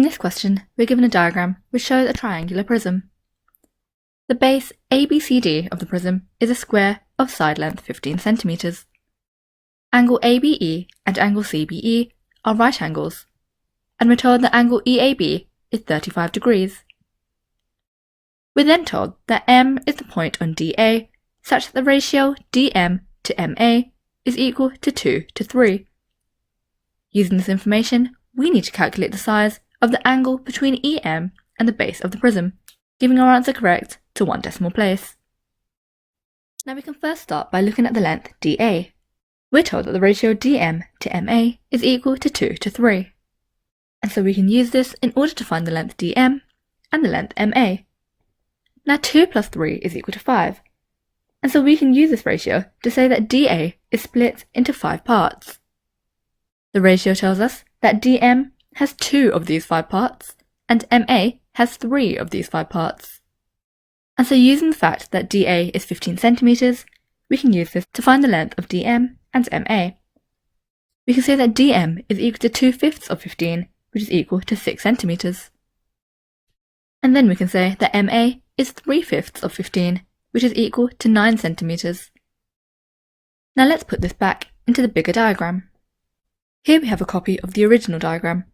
In this question, we're given a diagram which shows a triangular prism. The base ABCD of the prism is a square of side length 15 cm. Angle ABE and angle CBE are right angles, and we're told that angle EAB is 35 degrees. We're then told that M is the point on DA such that the ratio DM to MA is equal to 2 to 3. Using this information, we need to calculate the size of the angle between EM and the base of the prism, giving our answer correct to 1 decimal place. Now we can first start by looking at the length DA. We're told that the ratio DM to MA is equal to 2 to 3. And so we can use this in order to find the length DM and the length MA. Now 2 plus 3 is equal to 5. And so we can use this ratio to say that DA is split into 5 parts. The ratio tells us that DM has 2 of these 5 parts, and MA has 3 of these 5 parts. And so using the fact that DA is 15 cm, we can use this to find the length of DM and MA. We can say that DM is equal to 2/5 of 15, which is equal to 6 cm. And then we can say that MA is 3/5 of 15, which is equal to 9 cm. Now let's put this back into the bigger diagram. Here we have a copy of the original diagram,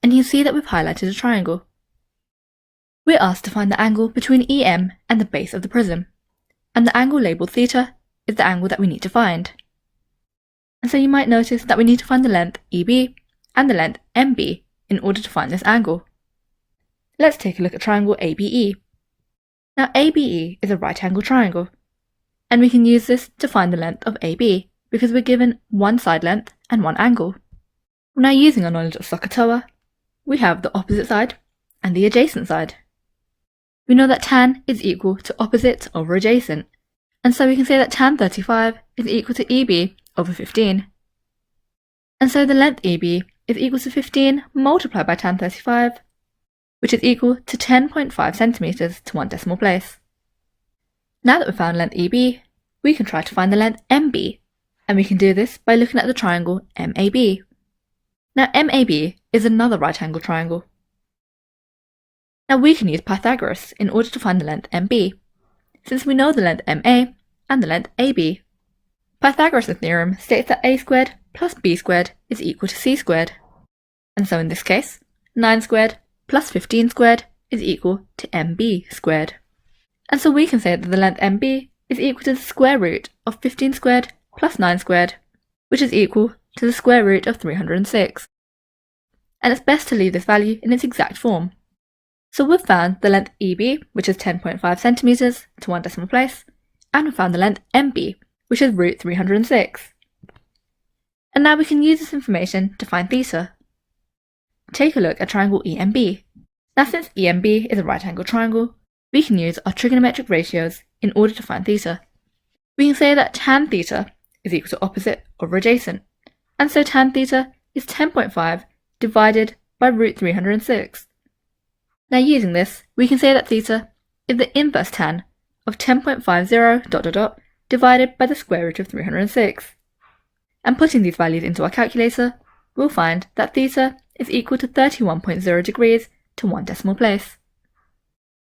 and you can see that we've highlighted a triangle. We're asked to find the angle between EM and the base of the prism, and the angle labelled theta is the angle that we need to find. And so you might notice that we need to find the length EB and the length MB in order to find this angle. Let's take a look at triangle ABE. Now ABE is a right angle triangle, and we can use this to find the length of AB because we're given one side length and one angle. Now using our knowledge of SOHCAHTOA, we have the opposite side and the adjacent side. We know that tan is equal to opposite over adjacent, and so we can say that tan 35 is equal to EB over 15. And so the length EB is equal to 15 multiplied by tan 35, which is equal to 10.5 cm to 1 decimal place. Now that we've found length EB, we can try to find the length MB, and we can do this by looking at the triangle MAB. Now MAB is another right angle triangle. Now we can use Pythagoras in order to find the length MB, since we know the length MA and the length AB. Pythagoras' theorem states that a squared plus b squared is equal to c squared. And so in this case, 9 squared plus 15 squared is equal to MB squared. And so we can say that the length MB is equal to the square root of 15 squared plus 9 squared, which is equal to the square root of 306. And it's best to leave this value in its exact form. So we've found the length EB, which is 10.5 cm to 1 decimal place, and we've found the length MB, which is root 306. And now we can use this information to find theta. Take a look at triangle EMB. Now since EMB is a right angle triangle, we can use our trigonometric ratios in order to find theta. We can say that tan theta is equal to opposite over adjacent, and so tan theta is 10.5 divided by root 306. Now using this, we can say that theta is the inverse tan of 10.50 ... divided by the square root of 306. And putting these values into our calculator, we'll find that theta is equal to 31.0 degrees to 1 decimal place.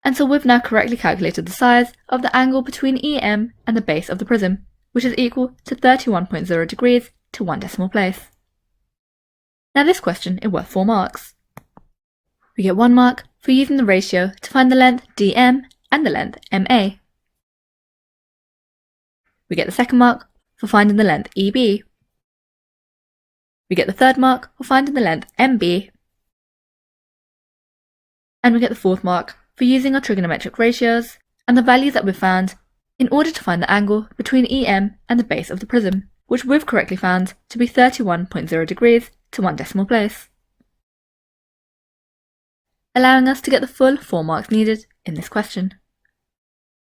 And so we've now correctly calculated the size of the angle between EM and the base of the prism, which is equal to 31.0 degrees to 1 decimal place. Now this question is worth 4 marks. We get 1 mark for using the ratio to find the length DM and the length MA. We get the 2nd mark for finding the length EB. We get the 3rd mark for finding the length MB. And we get the 4th mark for using our trigonometric ratios and the values that we've found in order to find the angle between EM and the base of the prism, which we've correctly found to be 31.0 degrees to 1 decimal place, allowing us to get the full 4 marks needed in this question.